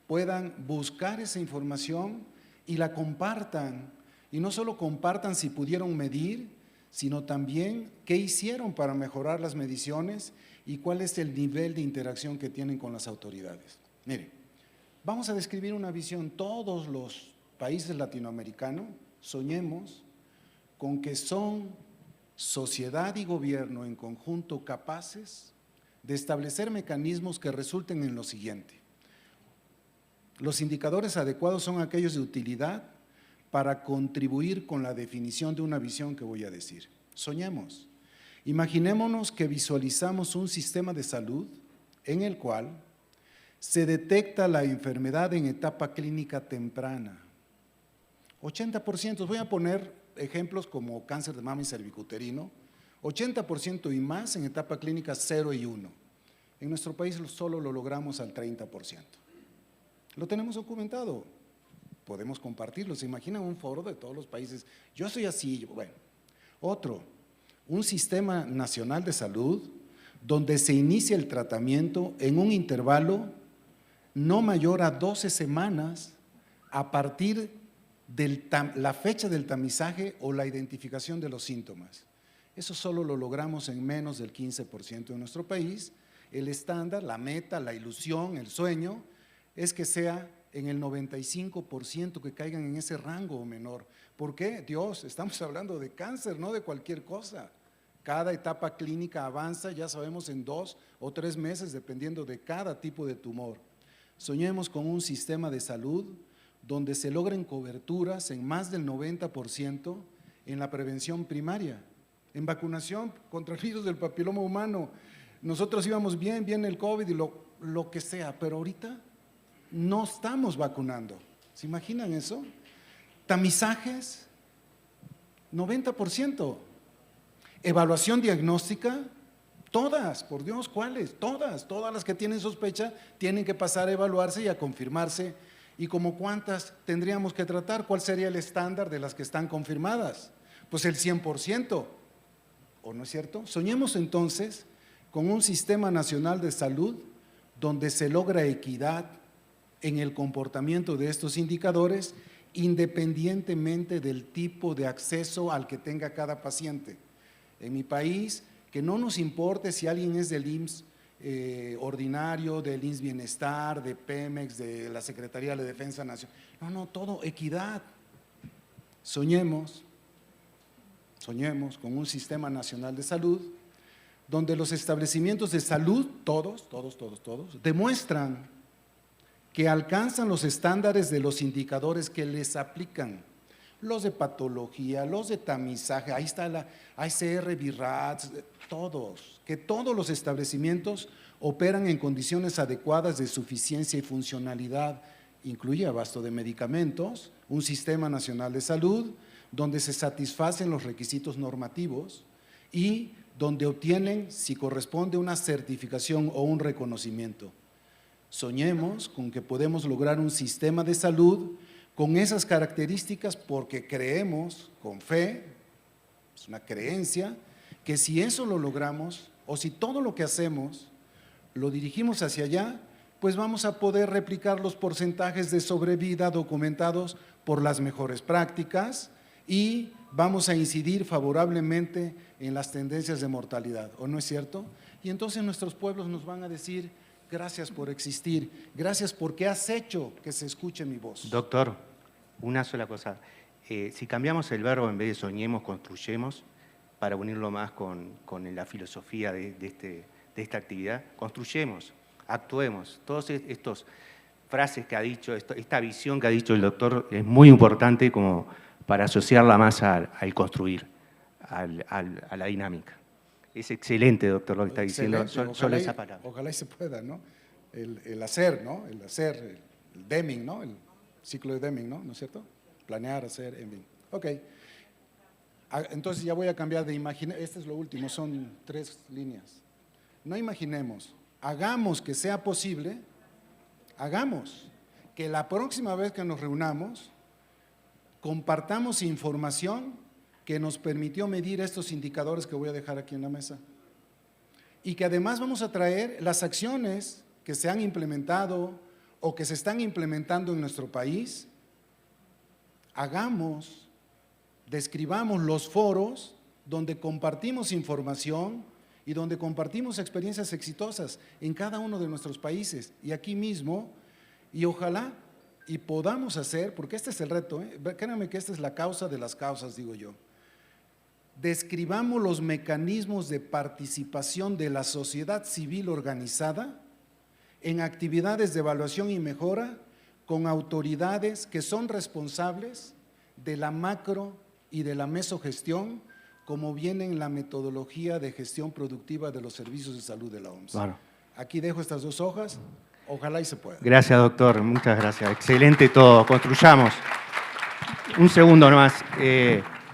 puedan buscar esa información y la compartan. Y no solo compartan si pudieron medir, sino también qué hicieron para mejorar las mediciones y cuál es el nivel de interacción que tienen con las autoridades. Mire, vamos a describir una visión. Todos los países latinoamericanos soñemos con que son sociedad y gobierno en conjunto capaces de establecer mecanismos que resulten en lo siguiente. Los indicadores adecuados son aquellos de utilidad para contribuir con la definición de una visión que voy a decir. Soñemos. Imaginémonos que visualizamos un sistema de salud en el cual se detecta la enfermedad en etapa clínica temprana. 80%, voy a poner ejemplos como cáncer de mama y cervicuterino, 80% y más en etapa clínica 0 y 1. En nuestro país solo lo logramos al 30%. Lo tenemos documentado. Podemos compartirlo. ¿Se imaginan un foro de todos los países? Yo soy así. Bueno, otro, un sistema nacional de salud donde se inicia el tratamiento en un intervalo no mayor a 12 semanas a partir de la fecha del tamizaje o la identificación de los síntomas. Eso solo lo logramos en menos del 15% de nuestro país. El estándar, la meta, la ilusión, el sueño es que sea en el 95% que caigan en ese rango o menor. ¿Por qué? Dios, estamos hablando de cáncer, no de cualquier cosa. Cada etapa clínica avanza, ya sabemos, en 2 o 3 meses, dependiendo de cada tipo de tumor. Soñemos con un sistema de salud donde se logren coberturas en más del 90% en la prevención primaria, en vacunación contra el virus del papiloma humano. Nosotros íbamos bien el COVID y lo que sea, pero ahorita no estamos vacunando. ¿Se imaginan eso? Tamizajes, 90%. Evaluación diagnóstica, Todas, por Dios, ¿cuáles? Todas las que tienen sospecha tienen que pasar a evaluarse y a confirmarse. ¿Y como cuántas tendríamos que tratar? ¿Cuál sería el estándar de las que están confirmadas? Pues el 100%, ¿o no es cierto? Soñemos entonces con un sistema nacional de salud donde se logra equidad en el comportamiento de estos indicadores, independientemente del tipo de acceso al que tenga cada paciente. En mi país, que no nos importe si alguien es del IMSS ordinario, del IMSS Bienestar, de Pemex, de la Secretaría de la Defensa Nacional. No, todo, equidad. Soñemos con un sistema nacional de salud donde los establecimientos de salud, todos, demuestran que alcanzan los estándares de los indicadores que les aplican, los de patología, los de tamizaje, ahí está la ACR, BIRATS, que todos los establecimientos operan en condiciones adecuadas de suficiencia y funcionalidad, incluye abasto de medicamentos, un sistema nacional de salud donde se satisfacen los requisitos normativos y donde obtienen, si corresponde, una certificación o un reconocimiento. Soñemos con que podemos lograr un sistema de salud con esas características porque creemos, con fe, es una creencia, que si eso lo logramos o si todo lo que hacemos lo dirigimos hacia allá, pues vamos a poder replicar los porcentajes de sobrevida documentados por las mejores prácticas y vamos a incidir favorablemente en las tendencias de mortalidad, ¿o no es cierto? Y entonces nuestros pueblos nos van a decir, gracias por existir, gracias porque has hecho que se escuche mi voz. Doctor, una sola cosa. Si cambiamos el verbo, en vez de soñemos, construyemos, para unirlo más con la filosofía de esta actividad, construyemos, actuemos. Todas estas frases que ha dicho, esta visión que ha dicho el doctor es muy importante como para asociarla más al construir, a la dinámica. Es excelente, doctor, lo que está diciendo, solo esa palabra. Ojalá y se pueda, ¿no? El hacer, ¿no? El Deming, ¿no? El ciclo de Deming, ¿no? ¿No es cierto? Planear, hacer, en fin. Ok. Entonces ya voy a cambiar de imaginar. Este es lo último, son 3 líneas. No imaginemos, hagamos que sea posible, hagamos que la próxima vez que nos reunamos, compartamos información que nos permitió medir estos indicadores que voy a dejar aquí en la mesa. Y que además vamos a traer las acciones que se han implementado o que se están implementando en nuestro país. Hagamos, describamos los foros donde compartimos información y donde compartimos experiencias exitosas en cada uno de nuestros países y aquí mismo, y ojalá y podamos hacer, porque este es el reto, créanme que esta es la causa de las causas, digo yo. Describamos los mecanismos de participación de la sociedad civil organizada en actividades de evaluación y mejora con autoridades que son responsables de la macro y de la mesogestión, como viene en la metodología de gestión productiva de los servicios de salud de la OMS. Claro. Aquí dejo estas 2 hojas, ojalá y se pueda. Gracias, doctor, muchas gracias. Excelente todo, construyamos. Un segundo nomás,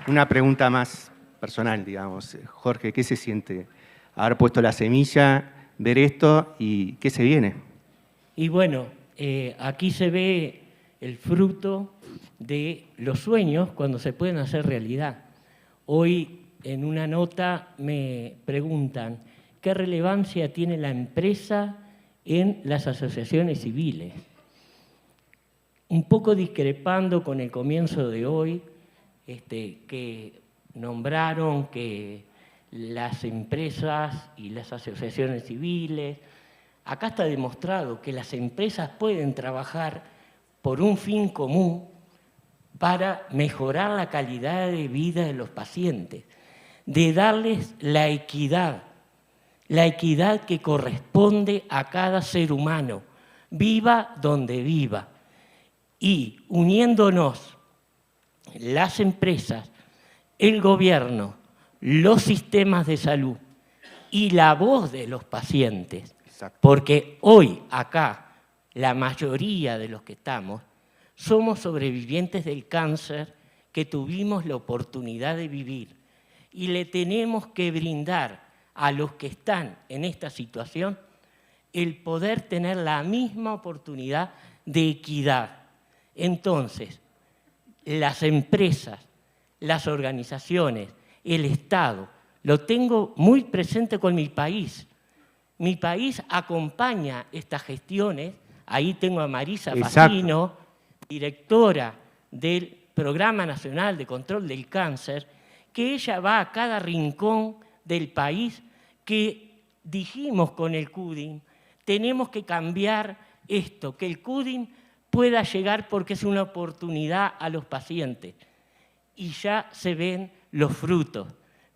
una pregunta más personal, digamos. Jorge, ¿qué se siente haber puesto la semilla, ver esto y qué se viene? Y bueno, aquí se ve el fruto de los sueños cuando se pueden hacer realidad. Hoy en una nota me preguntan qué relevancia tiene la empresa en las asociaciones civiles. Un poco discrepando con el comienzo de hoy, que nombraron que las empresas y las asociaciones civiles, acá está demostrado que las empresas pueden trabajar por un fin común para mejorar la calidad de vida de los pacientes, de darles la equidad que corresponde a cada ser humano, viva donde viva. Y uniéndonos las empresas, el gobierno, los sistemas de salud y la voz de los pacientes, porque hoy acá la mayoría de los que estamos somos sobrevivientes del cáncer que tuvimos la oportunidad de vivir y le tenemos que brindar a los que están en esta situación el poder tener la misma oportunidad de equidad. Entonces, las empresas, las organizaciones, el Estado, lo tengo muy presente con mi país. Mi país acompaña estas gestiones. Ahí tengo a Marisa Facino, directora del Programa Nacional de Control del Cáncer, que ella va a cada rincón del país, que dijimos con el CUDIM, tenemos que cambiar esto, que el CUDIM pueda llegar porque es una oportunidad a los pacientes. Y ya se ven los frutos,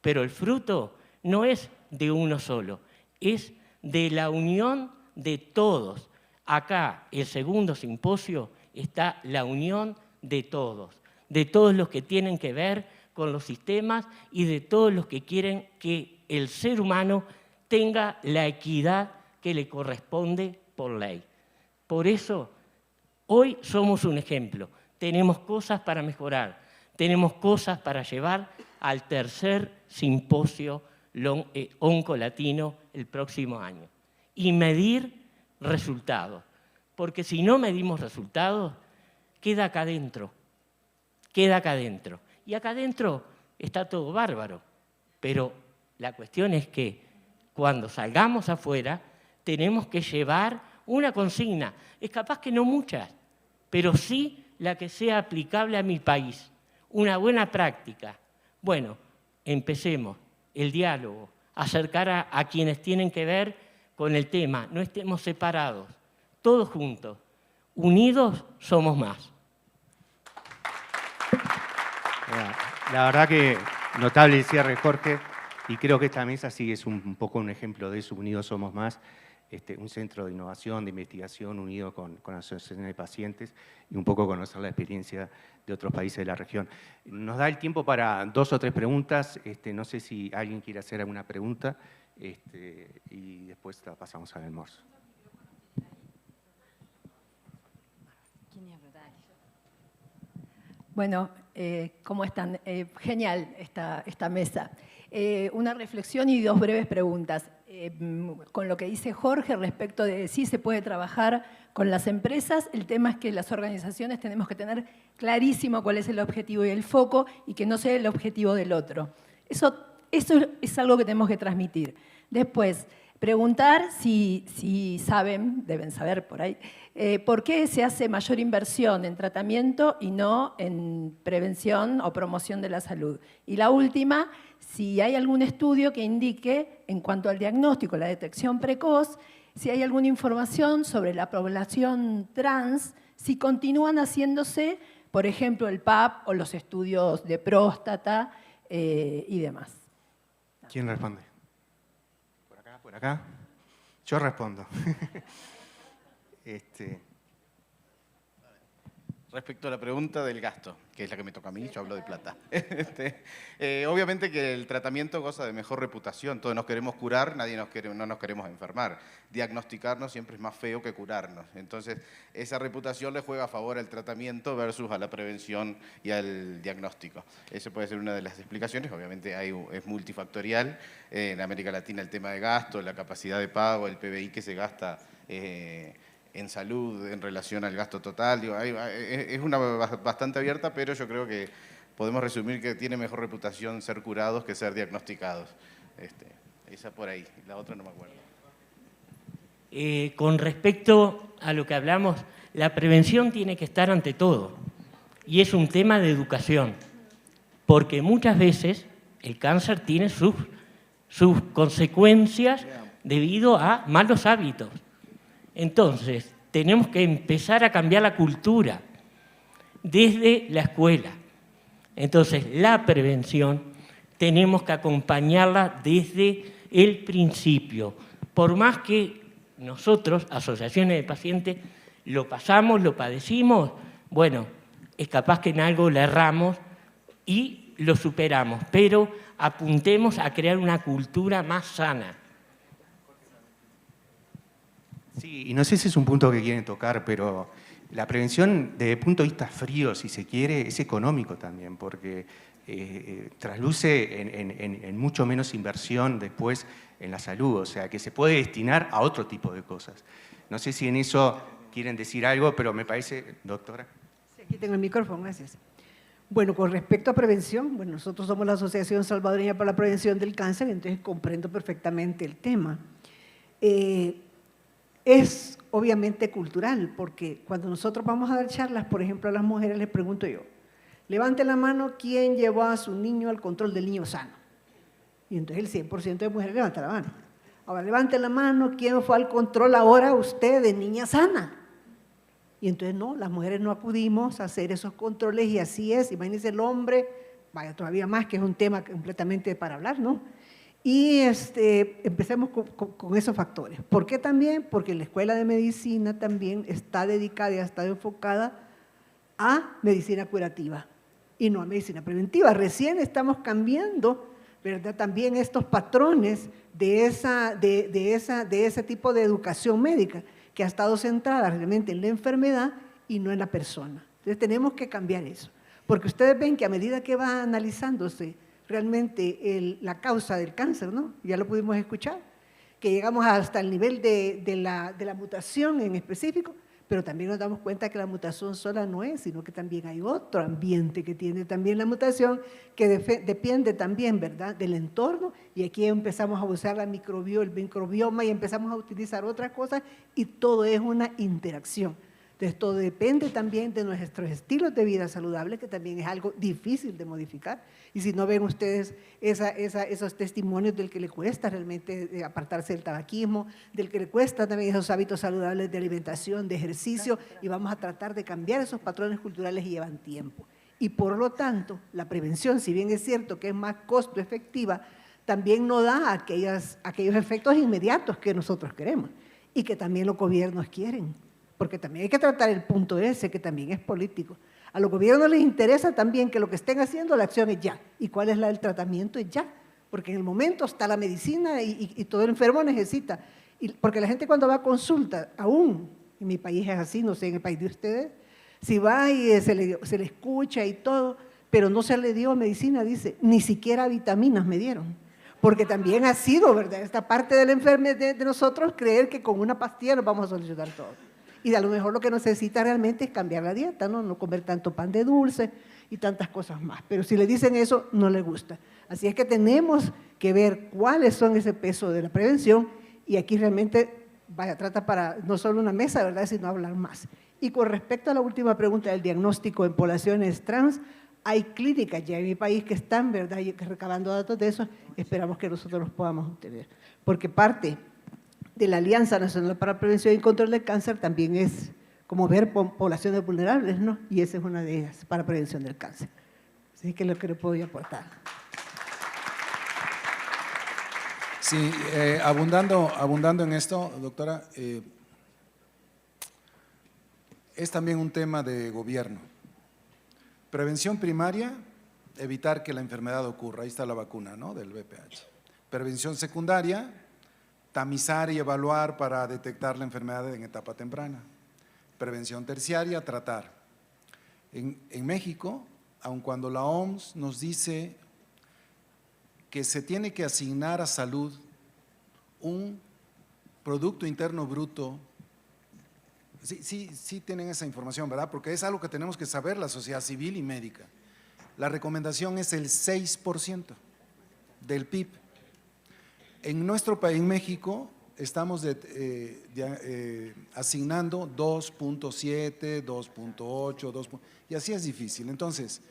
pero el fruto no es de uno solo, es de la unión de todos. Acá, el segundo simposio, está la unión de todos los que tienen que ver con los sistemas y de todos los que quieren que el ser humano tenga la equidad que le corresponde por ley. Por eso, hoy somos un ejemplo. Tenemos cosas para mejorar, tenemos cosas para llevar al tercer simposio oncolatino el próximo año. Y medir resultados. Porque si no medimos resultados, queda acá adentro. Queda acá adentro. Y acá adentro está todo bárbaro. Pero la cuestión es que cuando salgamos afuera, tenemos que llevar una consigna. Es capaz que no muchas, pero sí la que sea aplicable a mi país. Una buena práctica. Bueno, empecemos el diálogo, acercar a quienes tienen que ver con el tema. No estemos separados, todos juntos. Unidos somos más. La verdad que notable el cierre, Jorge, y creo que esta mesa sí es un poco un ejemplo de eso, Unidos Somos Más, un centro de innovación, de investigación unido con asociaciones de pacientes y un poco conocer la experiencia de otros países de la región. Nos da el tiempo para 2 o 3 preguntas, no sé si alguien quiere hacer alguna pregunta y después la pasamos al almuerzo. Bueno, ¿cómo están? Genial esta mesa. Una reflexión y 2 breves preguntas. Con lo que dice Jorge respecto de si se puede trabajar con las empresas, el tema es que las organizaciones tenemos que tener clarísimo cuál es el objetivo y el foco y que no sea el objetivo del otro. Eso es algo que tenemos que transmitir. Después, preguntar si saben, deben saber por ahí, por qué se hace mayor inversión en tratamiento y no en prevención o promoción de la salud. Y la última, si hay algún estudio que indique, en cuanto al diagnóstico, la detección precoz, si hay alguna información sobre la población trans, si continúan haciéndose, por ejemplo, el PAP o los estudios de próstata y demás. ¿Quién responde? ¿Por acá? Yo respondo. Respecto a la pregunta del gasto, que es la que me toca a mí, yo hablo de plata. Obviamente que el tratamiento goza de mejor reputación, todos nos queremos curar, no nos queremos enfermar. Diagnosticarnos siempre es más feo que curarnos. Entonces, esa reputación le juega a favor al tratamiento versus a la prevención y al diagnóstico. Esa puede ser una de las explicaciones, obviamente es multifactorial. En América Latina el tema de gasto, la capacidad de pago, el PBI que se gasta en salud en relación al gasto total. Es una bastante abierta, pero yo creo que podemos resumir que tiene mejor reputación ser curados que ser diagnosticados. Esa por ahí, la otra no me acuerdo. Con respecto a lo que hablamos, la prevención tiene que estar ante todo y es un tema de educación, porque muchas veces el cáncer tiene sus consecuencias debido a malos hábitos. Entonces, tenemos que empezar a cambiar la cultura desde la escuela. Entonces, la prevención tenemos que acompañarla desde el principio. Por más que nosotros, asociaciones de pacientes, lo pasamos, lo padecimos, bueno, es capaz que en algo le erramos y lo superamos, pero apuntemos a crear una cultura más sana. Sí, y no sé si es un punto que quieren tocar, pero la prevención desde el punto de vista frío, si se quiere, es económico también, porque trasluce en mucho menos inversión después en la salud, o sea, que se puede destinar a otro tipo de cosas. No sé si en eso quieren decir algo, pero me parece, doctora. Sí, aquí tengo el micrófono, gracias. Bueno, con respecto a prevención, bueno, nosotros somos la Asociación Salvadoreña para la Prevención del Cáncer, entonces comprendo perfectamente el tema. Es obviamente cultural, porque cuando nosotros vamos a dar charlas, por ejemplo, a las mujeres les pregunto yo, levante la mano quién llevó a su niño al control del niño sano. Y entonces el 100% de mujeres levanta la mano. Ahora, levante la mano quién fue al control ahora usted de niña sana. Y entonces no, las mujeres no acudimos a hacer esos controles y así es. Imagínense el hombre, vaya todavía más, que es un tema completamente para hablar, ¿no? Y empecemos con esos factores. ¿Por qué también? Porque la Escuela de Medicina también está dedicada y está enfocada a medicina curativa y no a medicina preventiva. Recién estamos cambiando, ¿verdad?, también estos patrones de ese tipo de educación médica que ha estado centrada realmente en la enfermedad y no en la persona. Entonces tenemos que cambiar eso, porque ustedes ven que a medida que va analizándose realmente la causa del cáncer, ¿no? Ya lo pudimos escuchar, que llegamos hasta el nivel de la mutación en específico, pero también nos damos cuenta que la mutación sola no es, sino que también hay otro ambiente que tiene también la mutación, que depende también, ¿verdad?, del entorno, y aquí empezamos a usar el microbioma y empezamos a utilizar otras cosas, y todo es una interacción. Entonces, todo depende también de nuestros estilos de vida saludables, que también es algo difícil de modificar. Y si no ven ustedes esos testimonios del que le cuesta realmente apartarse del tabaquismo, del que le cuesta también esos hábitos saludables de alimentación, de ejercicio, y vamos a tratar de cambiar esos patrones culturales y llevan tiempo. Y por lo tanto, la prevención, si bien es cierto que es más costo efectiva, también no da aquellos efectos inmediatos que nosotros queremos y que también los gobiernos quieren. Porque también hay que tratar el punto ese, que también es político. A los gobiernos les interesa también que lo que estén haciendo, la acción es ya. ¿Y cuál es la del tratamiento? Es ya. Porque en el momento está la medicina y todo el enfermo necesita. Porque la gente cuando va a consulta, aún en mi país es así, no sé, en el país de ustedes, si va y se le escucha y todo, pero no se le dio medicina, dice, ni siquiera vitaminas me dieron. Porque también ha sido, ¿verdad?, esta parte de la enfermedad de nosotros creer que con una pastilla nos vamos a solucionar todo. Y a lo mejor lo que necesita realmente es cambiar la dieta, no comer tanto pan de dulce y tantas cosas más. Pero si le dicen eso, no le gusta. Así es que tenemos que ver cuáles son ese peso de la prevención y aquí realmente, trata para no solo una mesa, ¿verdad?, sino hablar más. Y con respecto a la última pregunta del diagnóstico en poblaciones trans, hay clínicas ya en mi país que están, ¿verdad?, y recabando datos de eso, esperamos que nosotros los podamos obtener. Porque parte de la Alianza Nacional para la Prevención y Control del Cáncer también es como ver poblaciones vulnerables, ¿no? Y esa es una de ellas, para prevención del cáncer. Así que es lo que le puedo aportar. Sí, abundando en esto, doctora, es también un tema de gobierno. Prevención primaria, evitar que la enfermedad ocurra, ahí está la vacuna, ¿no?, del VPH. Prevención secundaria, tamizar y evaluar para detectar la enfermedad en etapa temprana. Prevención terciaria, tratar. En México, aun cuando la OMS nos dice que se tiene que asignar a salud un Producto Interno Bruto, sí tienen esa información, ¿verdad?, porque es algo que tenemos que saber la sociedad civil y médica. La recomendación es el 6% del PIB. En nuestro país, en México, estamos asignando 2.7, 2.8, y así es difícil. Entonces,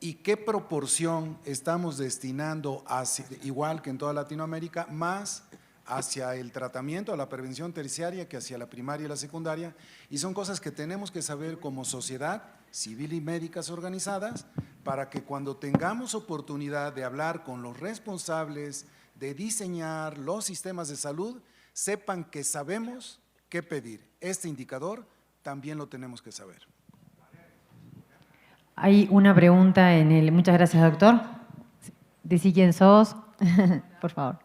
¿y qué proporción estamos destinando, igual que en toda Latinoamérica, más hacia el tratamiento, a la prevención terciaria que hacia la primaria y la secundaria? Y son cosas que tenemos que saber como sociedad civil y médicas organizadas para que cuando tengamos oportunidad de hablar con los responsables de diseñar los sistemas de salud, sepan que sabemos qué pedir. Este indicador también lo tenemos que saber. Hay una pregunta Muchas gracias, doctor. Decí quién sos, por favor.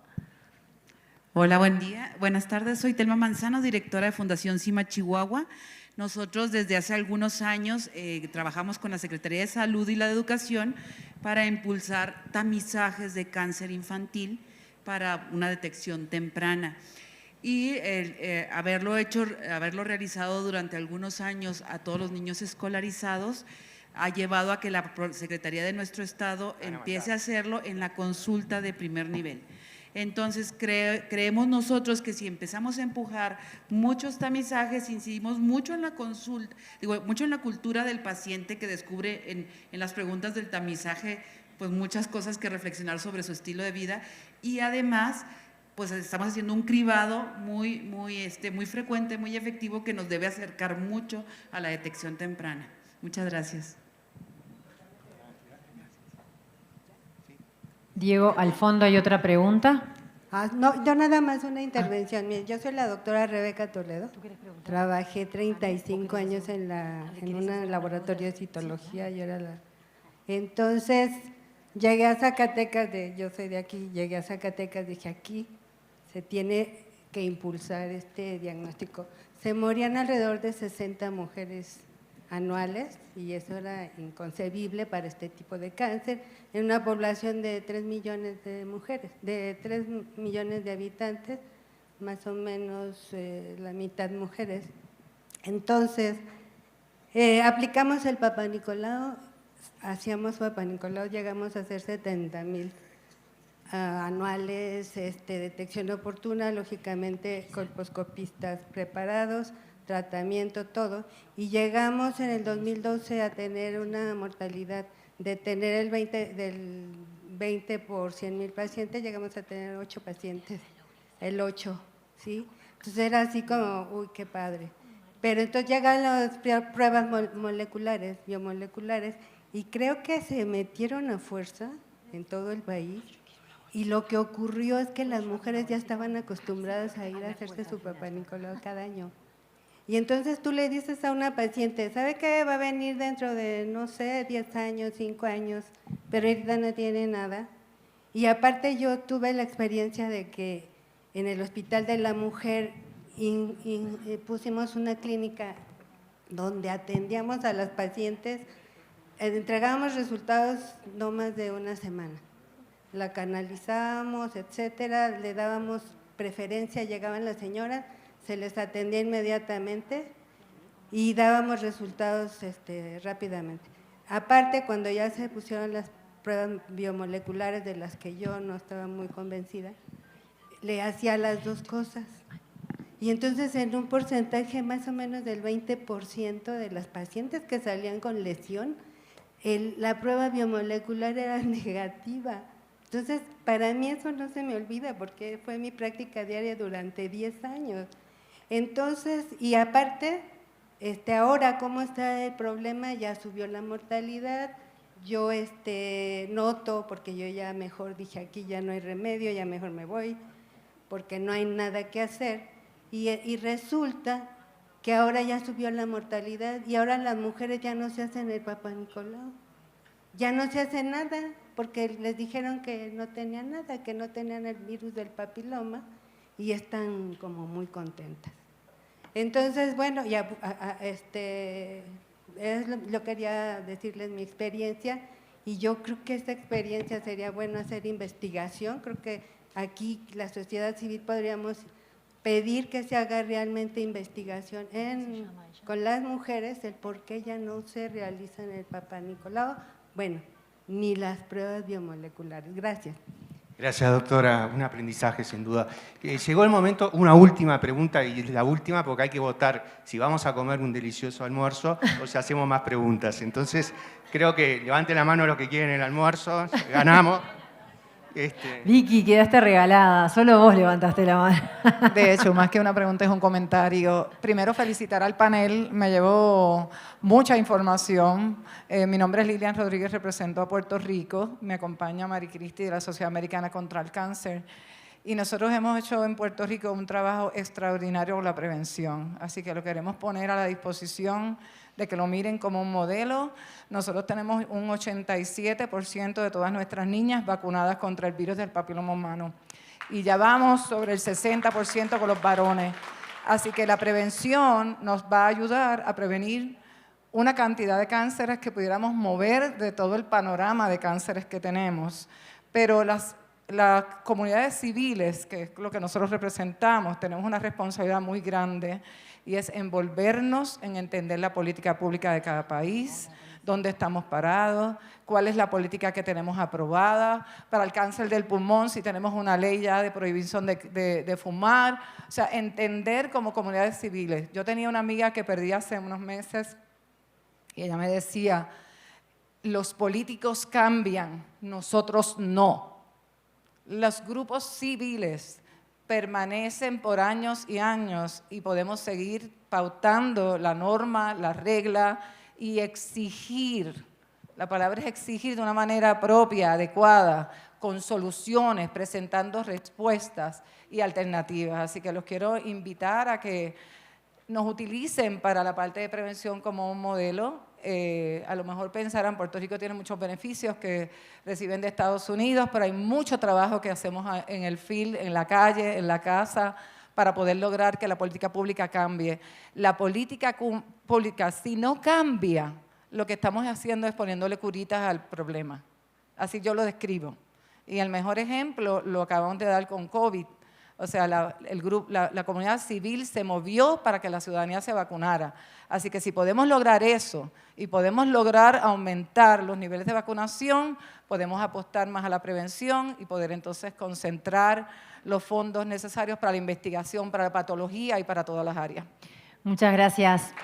Hola, buen día. Buenas tardes, soy Telma Manzano, directora de Fundación CIMA Chihuahua. nosotros desde hace algunos años trabajamos con la Secretaría de Salud y la de Educación para impulsar tamizajes de cáncer infantil para una detección temprana. Y haberlo realizado durante algunos años a todos los niños escolarizados ha llevado a que la Secretaría de nuestro Estado empiece a hacerlo en la consulta de primer nivel. Entonces, creemos nosotros que si empezamos a empujar muchos tamizajes, incidimos mucho en la consulta, mucho en la cultura del paciente que descubre en las preguntas del tamizaje, pues muchas cosas que reflexionar sobre su estilo de vida, y además, pues estamos haciendo un cribado muy frecuente, muy efectivo, que nos debe acercar mucho a la detección temprana. Muchas gracias. Diego, al fondo hay otra pregunta. No, yo nada más una intervención. Yo soy la doctora Rebeca Toledo. Trabajé 35 años en un laboratorio de citología. Entonces, llegué a Zacatecas, yo soy de aquí, llegué a Zacatecas, dije, aquí se tiene que impulsar este diagnóstico. Se morían alrededor de 60 mujeres anuales y eso era inconcebible para este tipo de cáncer en una población de 3 millones de mujeres, de 3 millones de habitantes, más o menos la mitad mujeres. Entonces, aplicamos el Papá Nicolau, hacíamos Papá Nicolau, llegamos a hacer 70,000 anuales, detección oportuna, lógicamente colposcopistas preparados, tratamiento, todo, y llegamos en el 2012 a tener una mortalidad de tener del 20 por 100,000 pacientes, llegamos a tener 8 pacientes, el 8, ¿sí? Entonces era así como, uy, qué padre. Pero entonces llegan las pruebas moleculares, biomoleculares, y creo que se metieron a fuerza en todo el país, y lo que ocurrió es que las mujeres ya estaban acostumbradas a ir a hacerse su Papá Nicolau cada año. Y entonces tú le dices a una paciente, ¿sabe qué? Va a venir dentro de, no sé, 10 años, 5 años, pero ahorita no tiene nada. Y aparte yo tuve la experiencia de que en el Hospital de la Mujer pusimos una clínica donde atendíamos a las pacientes, entregábamos resultados no más de una semana. La canalizábamos, etcétera, le dábamos preferencia, llegaban las señoras, se les atendía inmediatamente y dábamos resultados rápidamente. Aparte, cuando ya se pusieron las pruebas biomoleculares de las que yo no estaba muy convencida, le hacía las dos cosas. Y entonces en un porcentaje más o menos del 20% de las pacientes que salían con lesión, la prueba biomolecular era negativa. Entonces, para mí eso no se me olvida porque fue mi práctica diaria durante 10 años. Entonces, y aparte, ahora cómo está el problema, ya subió la mortalidad, yo noto, porque yo ya mejor dije aquí ya no hay remedio, ya mejor me voy, porque no hay nada que hacer, y resulta que ahora ya subió la mortalidad y ahora las mujeres ya no se hacen el Papá Nicolau, ya no se hace nada, porque les dijeron que no tenían nada, que no tenían el virus del papiloma y están como muy contentas. Entonces, bueno, ya lo quería decirles mi experiencia y yo creo que esta experiencia sería bueno hacer investigación, creo que aquí la sociedad civil podríamos pedir que se haga realmente investigación con las mujeres, el por qué ya no se realizan el Papá Nicolau, bueno, ni las pruebas biomoleculares. Gracias. Gracias, doctora. Un aprendizaje, sin duda. Llegó el momento, una última pregunta, y la última porque hay que votar si vamos a comer un delicioso almuerzo o si hacemos más preguntas. Entonces, creo que levanten la mano los que quieren el almuerzo, ganamos. Vicky, quedaste regalada, solo vos levantaste la mano. De hecho, más que una pregunta es un comentario. Primero, felicitar al panel, me llevó mucha información. Mi nombre es Lilian Rodríguez, represento a Puerto Rico, me acompaña Mari Cristi de la Sociedad Americana contra el Cáncer. Y nosotros hemos hecho en Puerto Rico un trabajo extraordinario con la prevención, así que lo queremos poner a la disposición de que lo miren como un modelo. Nosotros tenemos un 87% de todas nuestras niñas vacunadas contra el virus del papiloma humano y ya vamos sobre el 60% con los varones. Así que la prevención nos va a ayudar a prevenir una cantidad de cánceres que pudiéramos mover de todo el panorama de cánceres que tenemos. Pero las comunidades civiles, que es lo que nosotros representamos, tenemos una responsabilidad muy grande y es envolvernos en entender la política pública de cada país, dónde estamos parados, cuál es la política que tenemos aprobada para el cáncer del pulmón, si tenemos una ley ya de prohibición de fumar, o sea, entender como comunidades civiles. Yo tenía una amiga que perdí hace unos meses y ella me decía, los políticos cambian, nosotros no. Los grupos civiles permanecen por años y años y podemos seguir pautando la norma, la regla y exigir, la palabra es exigir de una manera propia, adecuada, con soluciones, presentando respuestas y alternativas. Así que los quiero invitar a que nos utilicen para la parte de prevención como un modelo. A lo mejor pensarán, Puerto Rico tiene muchos beneficios que reciben de Estados Unidos, pero hay mucho trabajo que hacemos en el field, en la calle, en la casa, para poder lograr que la política pública cambie. La política pública, si no cambia, lo que estamos haciendo es poniéndole curitas al problema. Así yo lo describo. Y el mejor ejemplo lo acabamos de dar con COVID. O sea, la comunidad civil se movió para que la ciudadanía se vacunara. Así que si podemos lograr eso y podemos lograr aumentar los niveles de vacunación, podemos apostar más a la prevención y poder entonces concentrar los fondos necesarios para la investigación, para la patología y para todas las áreas. Muchas gracias.